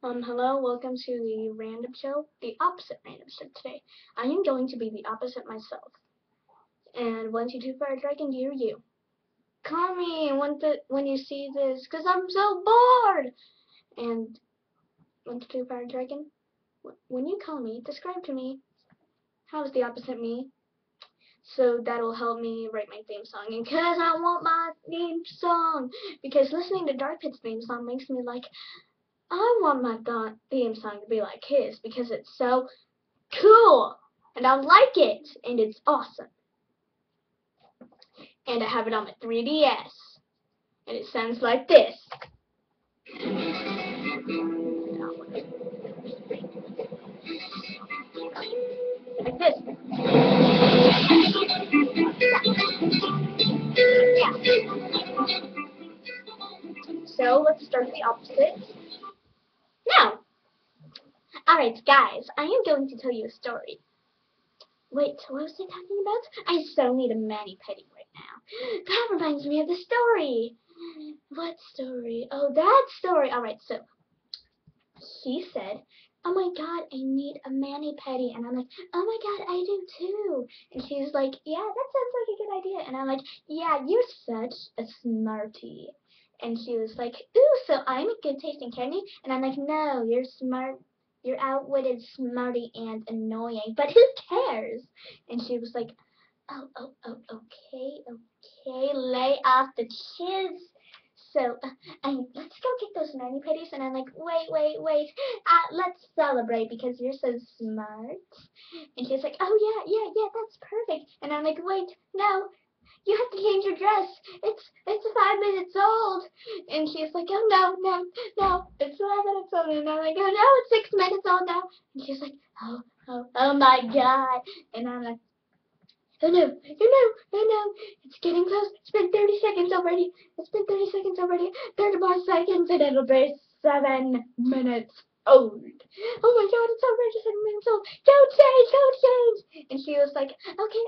Hello, welcome to the random show, the opposite random show today. I am going to be the opposite myself. And 1, 2, 3 Fire Dragon, dear you. Call me when you see this, because I'm so bored! And 1, 2, 3 Fire Dragon, when you call me, describe to me, how is the opposite me? So that'll help me write my theme song. And because I want my theme song, because listening to Dark Pit's theme song makes me like, I want my theme song to be like his, because it's so cool, and I like it, and it's awesome. And I have it on my 3DS, and it sounds like this. Like this. Yeah. So let's start the opposite. Now, alright guys, I am going to tell you a story. Wait, what was I talking about? I so need a mani-pedi right now. That reminds me of the story. What story? Oh, that story. Alright, so he said, oh my god, I need a mani-pedi. And I'm like, oh my god, I do too. And she's like, yeah, that sounds like a good idea. And I'm like, yeah, you're such a smarty. And she was like, ooh, so I'm a good tasting candy? And I'm like, no, you're smart. You're outwitted, smarty, and annoying. But who cares? And she was like, oh, okay, lay off the chiz. So, let's go get those mani-pedis. And I'm like, wait, let's celebrate because you're so smart. And she's like, oh yeah, that's perfect. And I'm like, wait, no, you have to change your dress. It's 5 minutes old. And she's like, oh no, it's 5 minutes old. And I'm like, oh no, it's 6 minutes old now. And she's like, oh my god. And I'm like, oh no, it's getting close. It's been 30 seconds already. 30 more seconds and it'll be 7 minutes old. Oh my god, it's already 7 minutes old. Don't change. And she was like, okay,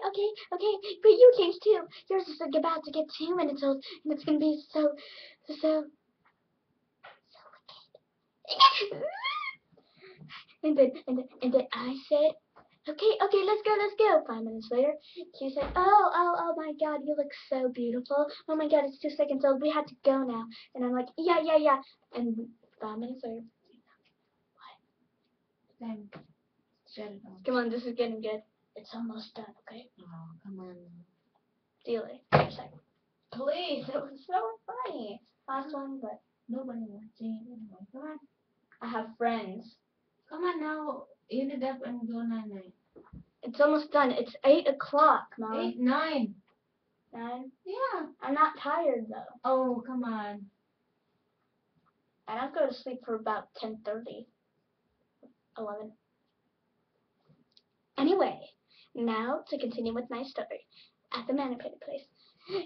but you change too. Yours is like about to get 2 minutes old and it's gonna be so wicked. and then I said, okay, let's go. 5 minutes later, she said, oh my god, you look so beautiful. Oh my god, it's 2 seconds old. We have to go now. And I'm like, yeah. And 5 minutes later, what? Then shut it off. Come on, this is getting good. It's almost done, okay? Oh, come on. See you later. Please, it was so funny. Last one, but Nobody wants to anyway. Come on. I have friends. Come on now. Eat it up and go 9. It's almost done. It's 8 o'clock, Mom. 8, 9. 9? Yeah. I'm not tired, though. Oh, come on. I don't go to sleep for about 10:30, 11. Anyway, now to continue with my story. At the mani-pedi place.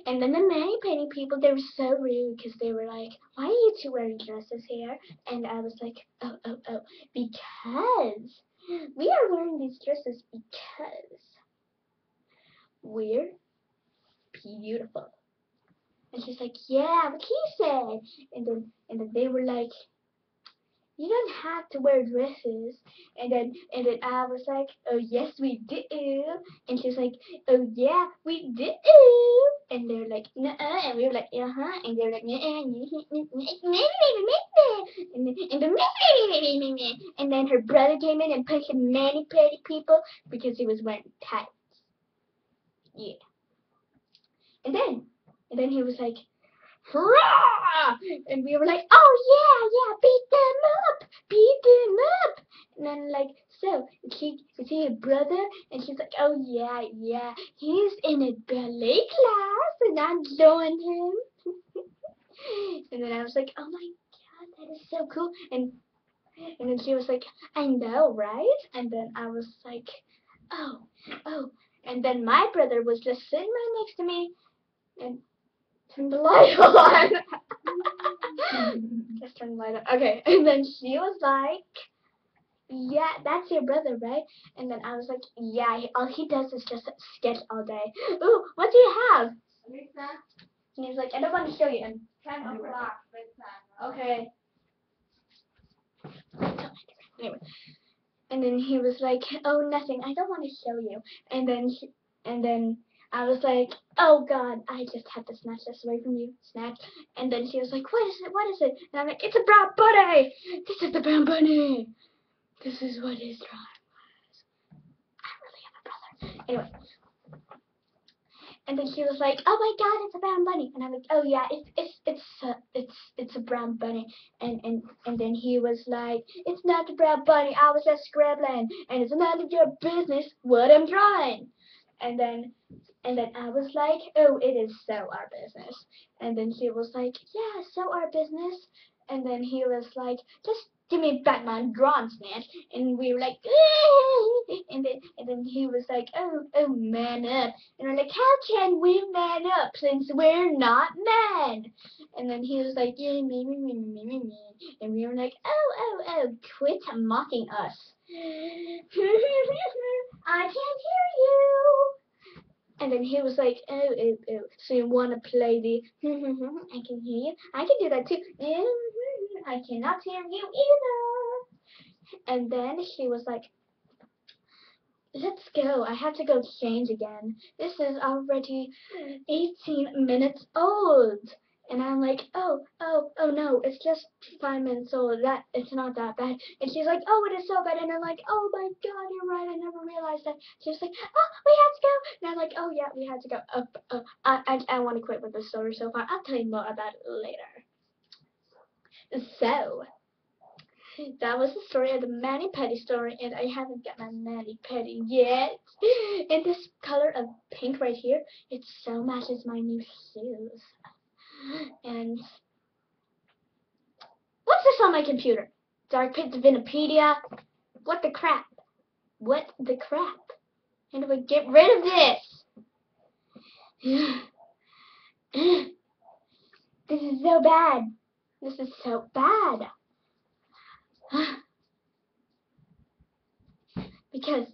And then the mani-pedi people, they were so rude because they were like, why are you two wearing dresses here? And I was like, oh, because we are wearing these dresses because we're beautiful. And she's like, yeah, what he said. And then they were like, you don't have to wear dresses. And then I was like, oh yes we do. And she's like, oh yeah we do. And they're like, no, and we were like, uh-huh. And they're like, and then her brother came in and punched the mani-pedi people because he was wearing tights. Yeah. And then he was like, hurrah! And we were like, oh yeah, beat them up. And then like, so, is he a brother? And she's like, oh yeah, he's in a ballet class and I'm joining him. And then I was like, oh my god, that is so cool. And then she was like, I know, right? And then I was like, oh. And then my brother was just sitting right next to me and turn the light on. Just turn the light on. Okay, and then she was like, yeah, that's your brother, right? And then I was like, yeah, all he does is just sketch all day. Ooh, what do you have? Lisa? And he's like, I don't want to show you. And 10 o'clock bedtime. okay. Anyway, and then he was like, oh, nothing, I don't want to show you. And then I was like, oh God, I just had to snatch this away from you. Snatch. And then she was like, what is it? What is it? And I'm like, it's a brown bunny. This is the brown bunny. This is what his drawing was. I really have a brother. Anyway. And then she was like, "Oh my God, it's a brown bunny." And I'm like, "Oh yeah, it's a brown bunny." And then he was like, "It's not a brown bunny. I was just scribbling, and it's none of your business what I'm drawing." And then I was like, "Oh, it is so our business." And then he was like, "Yeah, so our business." And then he was like, "Just give me back my drawing, Snatch." And we were like, and then he was like, "Oh, man up." And we're like, "How can we man up since we're not men?" And then he was like, "Yeah, me. And we were like, "Oh, quit mocking us." I can't hear you. And then he was like, oh. So you want to play the, I can hear you. I can do that too. I cannot hear you either. And then he was like, let's go. I have to go change again. This is already 18 minutes old. And I'm like, oh no, it's just 5 minutes old. It's not that bad. And she's like, oh, it is so bad. And I'm like, oh my God, you're right. I never realized that. She was like, oh, we have to go. And I'm like, oh yeah, we had to go. I want to quit with this story so far. I'll tell you more about it later. So that was the story of the mani-pedi story, and I haven't got my mani-pedi yet. And this color of pink right here, it so matches my new shoes. And what's this on my computer? Dark Pit Divinopedia? What the crap? What the crap? How do I get rid of this? This is so bad. This is so bad. Because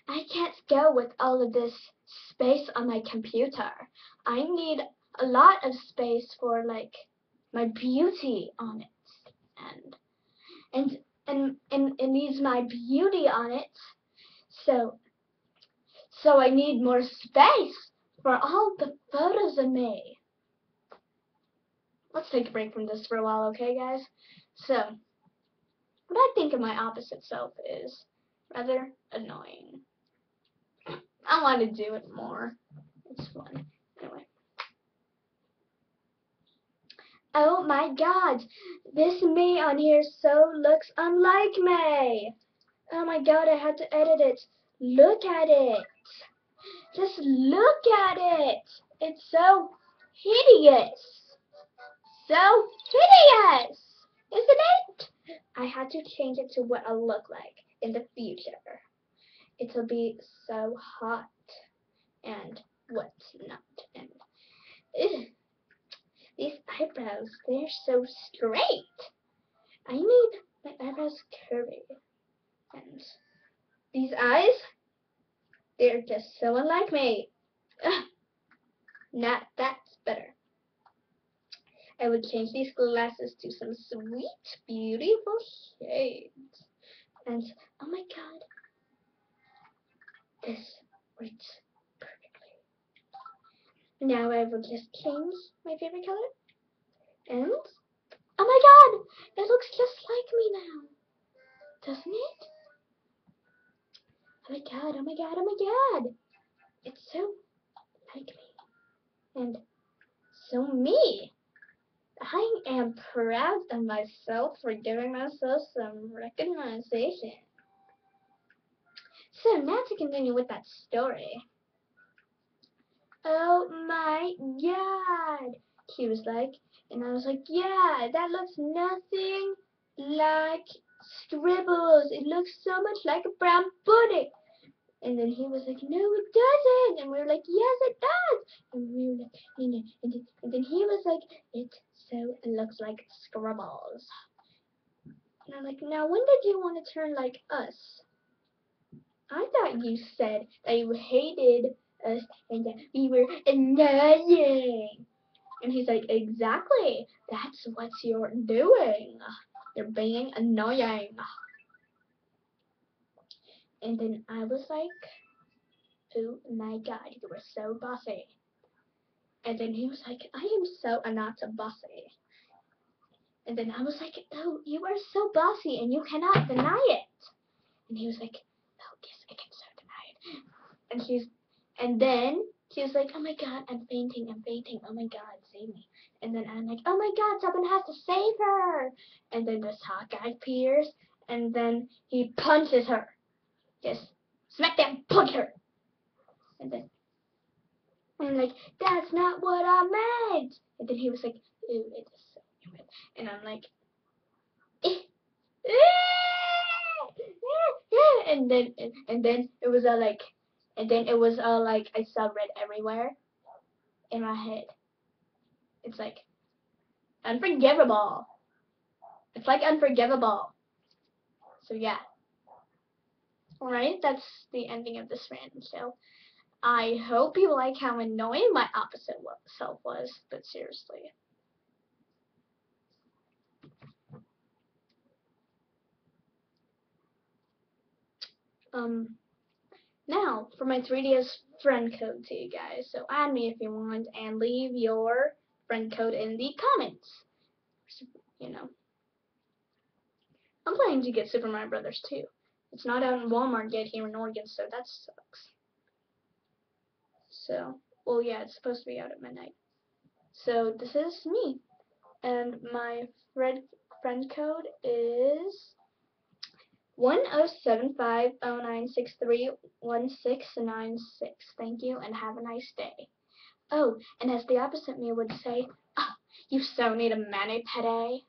I can't go with all of this space on my computer. I need a lot of space for like my beauty on it, and it needs my beauty on it. So I need more space for all the photos of me. Let's take a break from this for a while, okay, guys? So what I think of my opposite self is rather annoying. I want to do it more. It's fun. Anyway. Oh my God, this me on here so looks unlike me. Oh my God, I had to edit it. Look at it. Just look at it. It's so hideous. So hideous, isn't it? I had to change it to what I'll look like in the future. It'll be so hot and whatnot. And these eyebrows, they're so straight. I need my eyebrows curvy. And these eyes, they're just so unlike me. Ugh, that's better. I would change these glasses to some sweet, beautiful shades. And, oh my God, this works perfectly. Now I will just change my favorite color. And, oh my God, it looks just like me now. Doesn't it? Oh my God, oh my God, oh my God. It's so like me. And so me. I am proud of myself for giving myself some recognition. So now to continue with that story. Oh my God, he was like, and I was like, yeah, that looks nothing like scribbles. It looks so much like a brown bunny. And then he was like, no, it doesn't. And we were like, yes, it does. And we were like, and then he was like, it so looks like scribbles. And I'm like, now when did you want to turn like us? I thought you said that you hated us and that we were annoying. And he's like, exactly. That's what you're doing. They're being annoying. And then I was like, oh my god, you were so bossy. And then he was like, I am so not so bossy. And then I was like, oh, you are so bossy and you cannot deny it. And he was like, oh, yes, I can so deny it. And then he was like, oh my god, I'm fainting, oh my god, save me. And then I'm like, oh my god, someone has to save her. And then this hot guy appears, and then he punches her. Just smack down, punch her. And then I'm like, that's not what I meant. And then he was like, ooh, it is so stupid. And I'm like, eh. And then it was all like, I saw red everywhere in my head. It's like unforgivable. It's like unforgivable. So yeah. Alright, that's the ending of this random show. I hope you like how annoying my opposite self was, but seriously. Now for my 3DS friend code to you guys. So add me if you want and leave your friend code in the comments. You know. I'm planning to get Super Mario Brothers 2. It's not out in Walmart yet here in Oregon, so that sucks. So, well, yeah, it's supposed to be out at midnight. So this is me, and my friend code is 107509631696. Thank you, and have a nice day. Oh, and as the opposite me would say, oh, you so need a mani-pedi.